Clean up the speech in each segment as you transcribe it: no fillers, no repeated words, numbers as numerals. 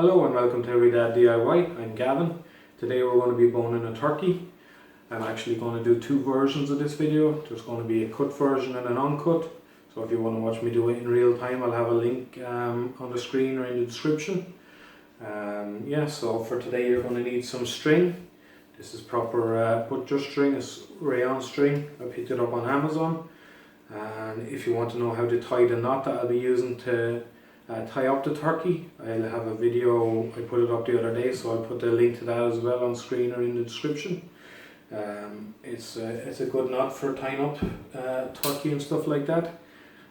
Hello and welcome to Every Dad DIY. I'm Gavin. Today we're going to be boning a turkey. I'm actually going to do two versions of this video. There's going to be a cut version and an uncut. So if you want to watch me do it in real time, I'll have a link on the screen or in the description. So for today you're going to need some string. This is proper butcher string, it's rayon string. I picked it up on Amazon. And if you want to know how to tie the knot that I'll be using to tie up the turkey, I'll have a video. I put it up the other day, so I'll put the link to that as well on screen or in the description. It's a good knot for tying up turkey and stuff like that.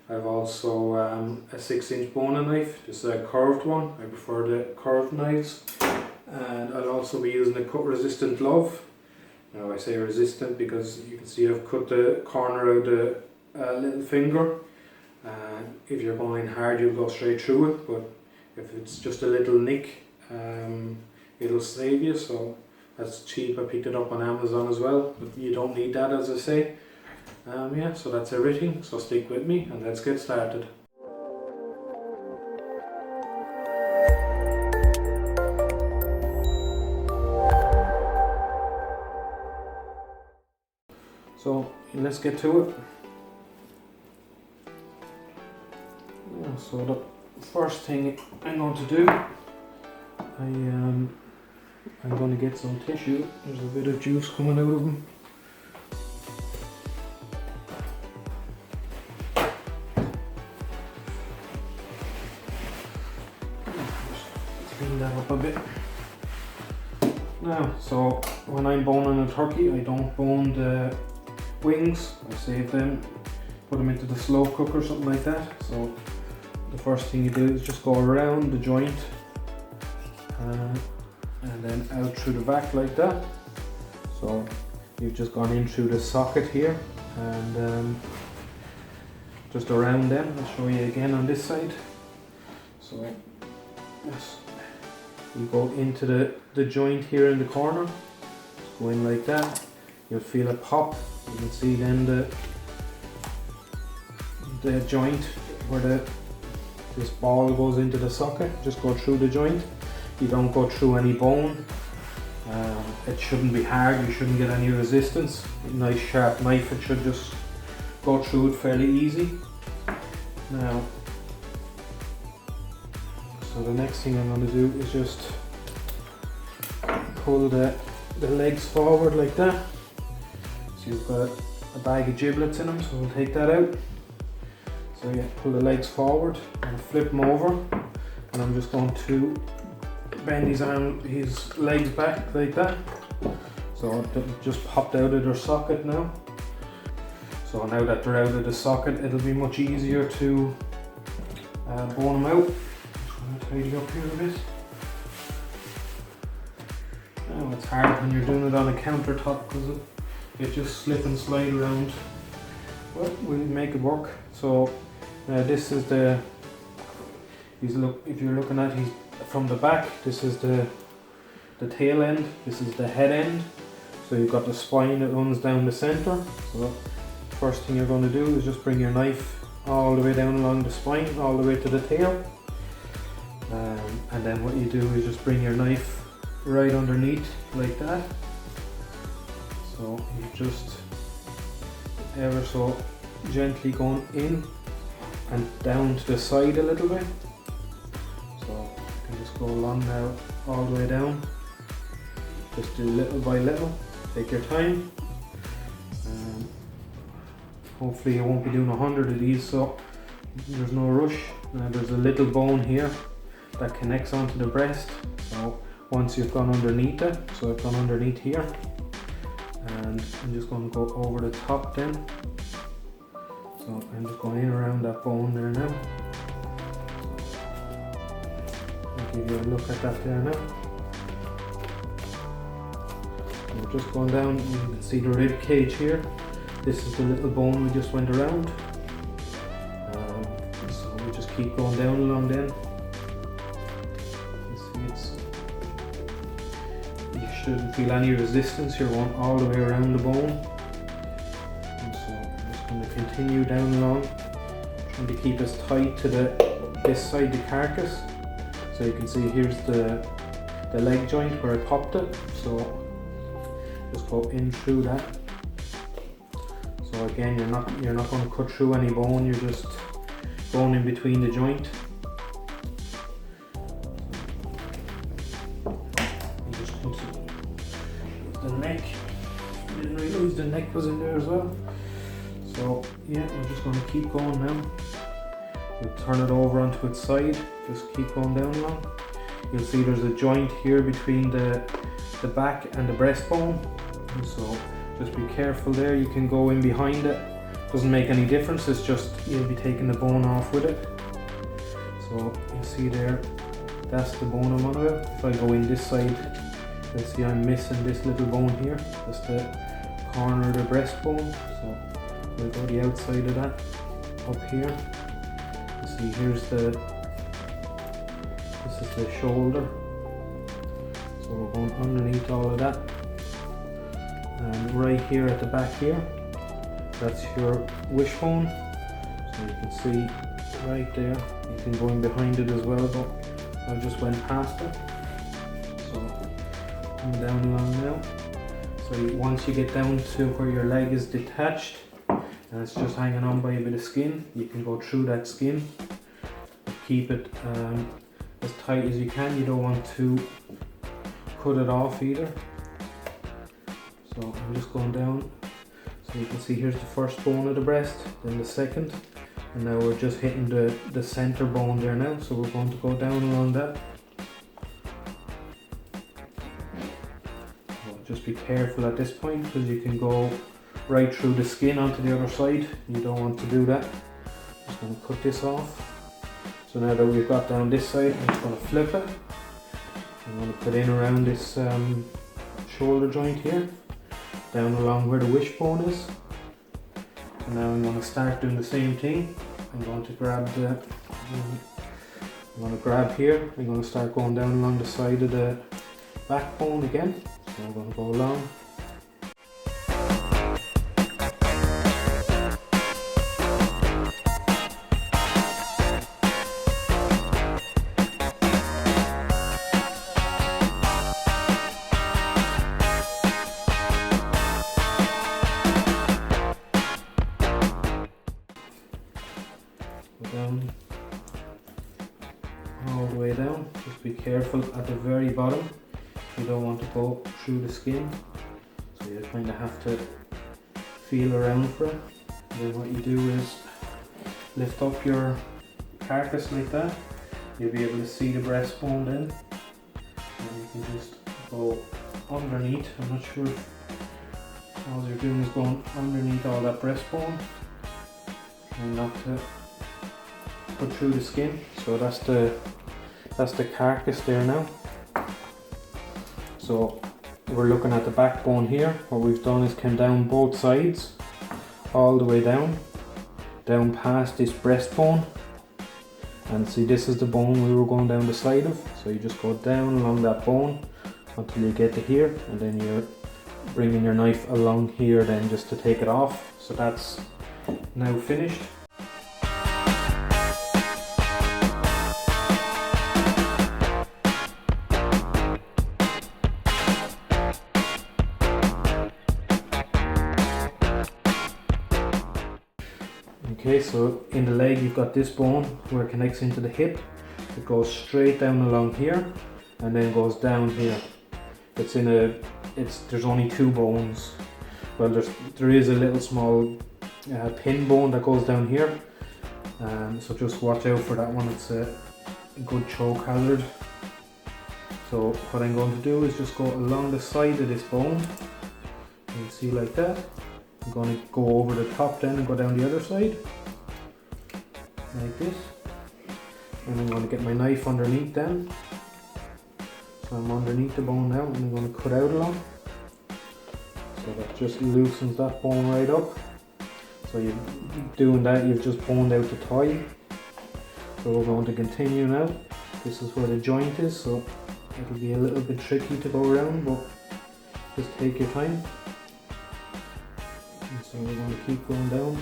I've also a 6-inch boning knife. This is a curved one. I prefer the curved knives. And I'll also be using a cut resistant glove. Now I say resistant because you can see I've cut the corner of the little finger. If you're going hard, you'll go straight through it, but if it's just a little nick, it'll save you. So that's cheap. I picked it up on Amazon as well, but you don't need that, as I say. So that's everything, so stick with me and let's get started. So let's get to it. So the first thing I'm going to do, I'm going to get some tissue. There's a bit of juice coming out of them. Just clean that up a bit. Now, so when I'm boning a turkey, I don't bone the wings. I save them, put them into the slow cooker or something like that. So the first thing you do is just go around the joint and then out through the back like that. So you've just gone in through the socket here and just around them. I'll show you again on this side. So yes, you go into the joint here in the corner, just go in like that. You'll feel it pop. You can see then the joint where this ball goes into the socket. Just go through the joint. You don't go through any bone. It shouldn't be hard. You shouldn't get any resistance. A nice sharp knife. It should just go through it fairly easy. Now, so the next thing I'm going to do is just pull the legs forward like that. So you've got a bag of giblets in them, so we'll take that out. So yeah, pull the legs forward and flip them over, and I'm just going to bend his legs back like that. So they've just popped out of their socket now. So now that they're out of the socket, it'll be much easier to bone them out. Just going to tidy up here a bit. Now it's hard when you're doing it on a countertop because it just slip and slide around. Well, we'll make it work. So this is if you're looking at, he's from the back. This is the tail end. This is the head end. So you've got the spine that runs down the center. So first thing you're going to do is just bring your knife all the way down along the spine, all the way to the tail. And then what you do is just bring your knife right underneath like that. So you just ever so gently going in and down to the side a little bit. So you can just go along now all the way down. Just do little by little. Take your time. Hopefully you won't be doing 100 of these, so there's no rush. Now there's a little bone here that connects onto the breast. So once you've gone underneath it, so I've gone underneath here, and I'm just going to go over the top then. So I'm just going in around that bone there now. I'll give you a look at that there now. We're just going down, you can see the rib cage here. This is the little bone we just went around. So we just keep going down along then. You shouldn't feel any resistance, you're going all the way around the bone. And so I'm just going to continue down along, trying to keep as tight to this side the carcass, So you can see here's the leg joint where I popped it. So just go in through that. So again, you're not going to cut through any bone. You're just going in between the joint. You just put the neck. Didn't realise the neck was in there as well. So yeah, we're just going to keep going now. We'll turn it over onto its side. Just keep going down along. You'll see there's a joint here between the back and the breastbone. So just be careful there. You can go in behind it. Doesn't make any difference. It's just you'll be taking the bone off with it. So you see there, that's the bone I'm on about. If I go in this side, you'll see I'm missing this little bone here. That's the corner of the breastbone. So we'll go the outside of that up here. You see here's this is the shoulder. So we're going underneath all of that. And right here at the back here, that's your wishbone. So you can see right there. You can go in behind it as well, but I just went past it. So coming down along now. So once you get down to where your leg is detached and it's just hanging on by a bit of skin, you can go through that skin. Keep it as tight as you can. You don't want to cut it off either. So I'm just going down. So you can see here's the first bone of the breast, then the second, and now we're just hitting the center bone there now. So we're going to go down along that. So just be careful at this point because you can go right through the skin onto the other side. You don't want to do that. Just going to cut this off. So now that we've got down this side, I'm just going to flip it. I'm going to put in around this shoulder joint here, down along where the wishbone is. And now I'm going to start doing the same thing. I'm going to grab here. I'm going to start going down along the side of the backbone again. So I'm going to go along. Down, all the way down. Just be careful at the very bottom. You don't want to go through the skin, so you kind of have to feel around for it. And then what you do is lift up your carcass like that. You'll be able to see the breastbone then, and you can just go underneath. I'm not sure if all you're doing is going underneath all that breastbone and not to put through the skin. So that's the carcass there now. So we're looking at the backbone here. What we've done is come down both sides, all the way down past this breastbone. And see, this is the bone we were going down the side of. So you just go down along that bone until you get to here, and then you're bringing your knife along here then just to take it off. So that's now finished. Okay, so in the leg you've got this bone where it connects into the hip. It goes straight down along here and then goes down here. There's only two bones. Well, there is a little small pin bone that goes down here. So just watch out for that one. It's a good choke hazard. So what I'm going to do is just go along the side of this bone. You can see like that. I'm going to go over the top then and go down the other side, like this. And I'm going to get my knife underneath then. So I'm underneath the bone now and I'm going to cut out along. So that just loosens that bone right up. So you're doing that, you've just boned out the thigh. So we're going to continue now. This is where the joint is, so it'll be a little bit tricky to go around, but just take your time. So we're going to keep going down.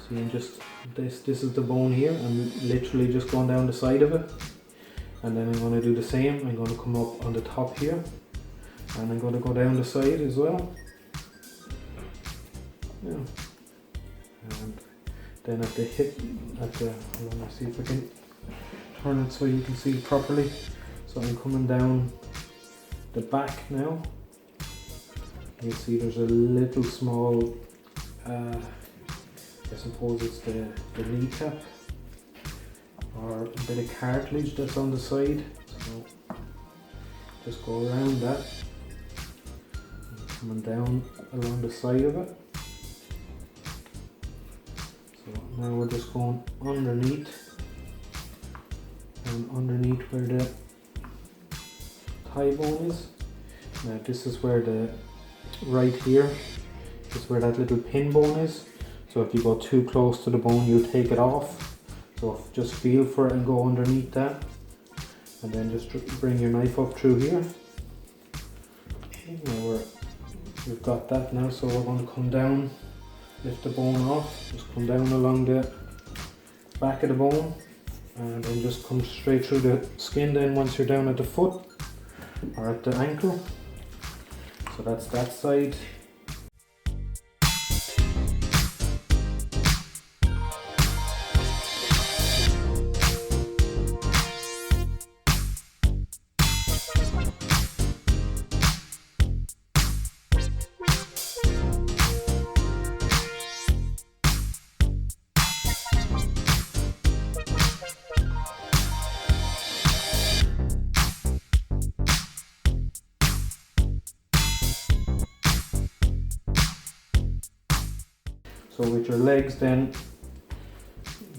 See, and just this is the bone here. I'm literally just going down the side of it. And then I'm going to do the same. I'm going to come up on the top here, and I'm going to go down the side as well. Yeah. And then at the hip, let me see if I can turn it so you can see it properly. So I'm coming down the back now. You see there's a little small, I suppose it's the kneecap, or a bit of cartilage that's on the side. So just go around that, and coming down along the side of it. So now we're just going underneath, and underneath where the thigh bone is. Now this is where right here is where that little pin bone is. So if you go too close to the bone, you'll take it off. So just feel for it and go underneath that, and then just bring your knife up through here. Now we've got that now, so we're going to come down, lift the bone off, just come down along the back of the bone, and then just come straight through the skin then once you're down at the foot or at the ankle. So that's that side. So with your legs then,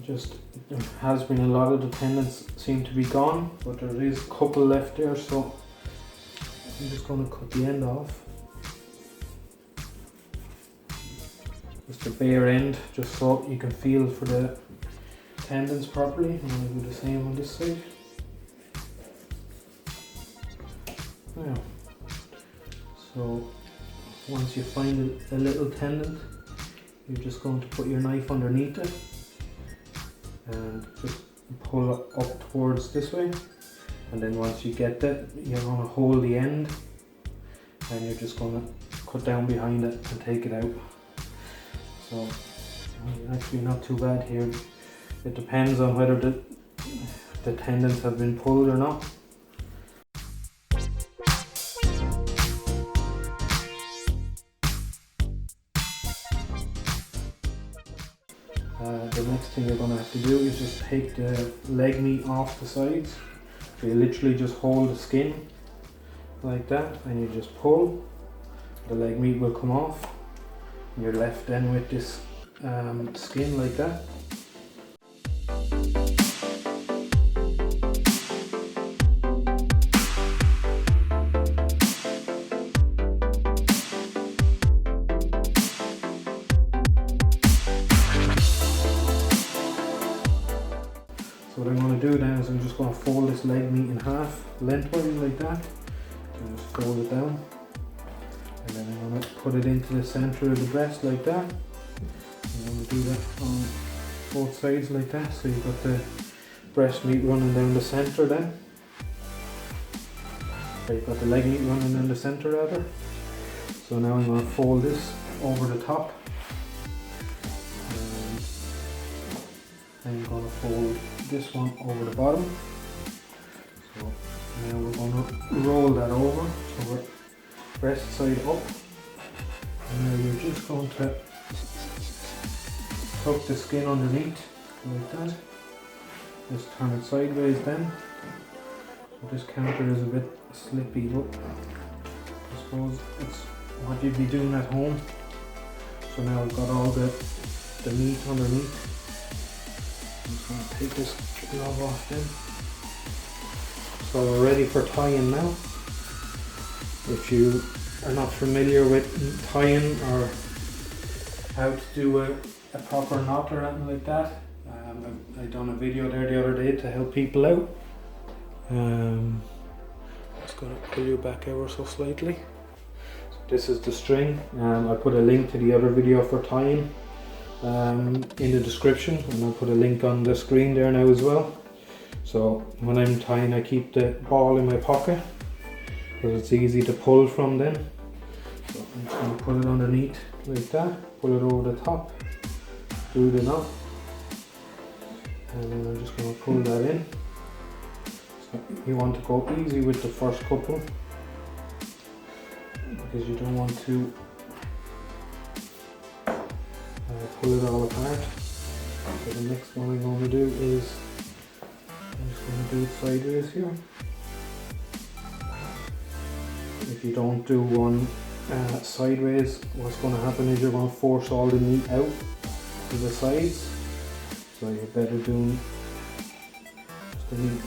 just there has been a lot of the tendons seem to be gone, but there is a couple left there, so I'm just going to cut the end off. Just the bare end, just so you can feel for the tendons properly. I'm going to do the same on this side. Now, so once you find a little tendon, you're just going to put your knife underneath it and just pull it up towards this way, and then once you get that, you're going to hold the end and you're just going to cut down behind it and take it out. So actually not too bad here. It depends on whether the tendons have been pulled or not. The next thing you're going to have to do is just take the leg meat off the sides. So you literally just hold the skin like that, and you just pull. The leg meat will come off, and you're left then with this skin like that. So what I'm going to do then is I'm just going to fold this leg meat in half, lengthwise like that, and just fold it down. And then I'm going to put it into the centre of the breast like that. I'm going to do that on both sides like that, so you've got the breast meat running down the centre then. Or you've got the leg meat running down the centre rather. So now I'm going to fold this over the top. And I'm going to fold this one over the bottom. So now we're going to roll that over, so we're breast side up. And now you're just going to tuck the skin underneath like that. Just turn it sideways then. So this counter is a bit slippy, but I suppose it's what you'd be doing at home. So now I've got all the meat underneath. I'm just going to take this glove off then. So we're ready for tying now. If you are not familiar with tying or how to do a proper knot or anything like that, I done a video there the other day to help people out. Just going to pull you back ever so slightly. So this is the string. I put a link to the other video for tying in the description, and I'll put a link on the screen there now as well. So when I'm tying, I keep the ball in my pocket because it's easy to pull from then. So I'm just going to put it underneath like that, pull it over the top, do the knot, and then I'm just going to pull that in. So you want to go easy with the first couple because you don't want to pull it all apart. So the next one I'm going to do is, I'm just going to do it sideways here. If you don't do one sideways, what's going to happen is you're going to force all the meat out to the sides. So you're better doing just the meat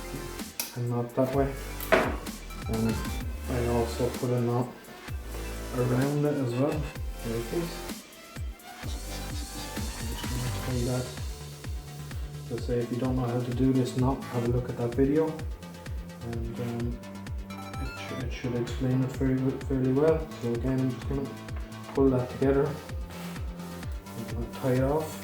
and not that way. And I also put a knot around it as well, like this. I'm just going to tie that. So say if you don't know how to do this knot, have a look at that video, and it should explain it fairly well. So again, I'm just going to pull that together. I'm going to tie it off.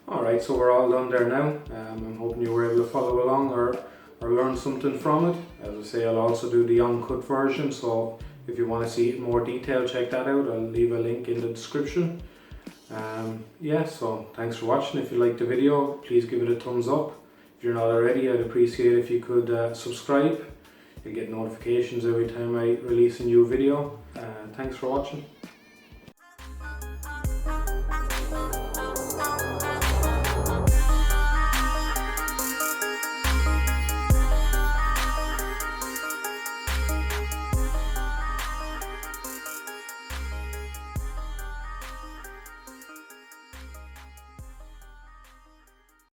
Alright, so we're all done there now. I'm hoping you were able to follow along or learn something from it. As I say, I'll also do the uncut version, so if you want to see it in more detail, check that out. I'll leave a link in the description. Yeah, so thanks for watching. If you liked the video, please give it a thumbs up. If you're not already, I'd appreciate if you could subscribe. You'll get notifications every time I release a new video. Thanks for watching.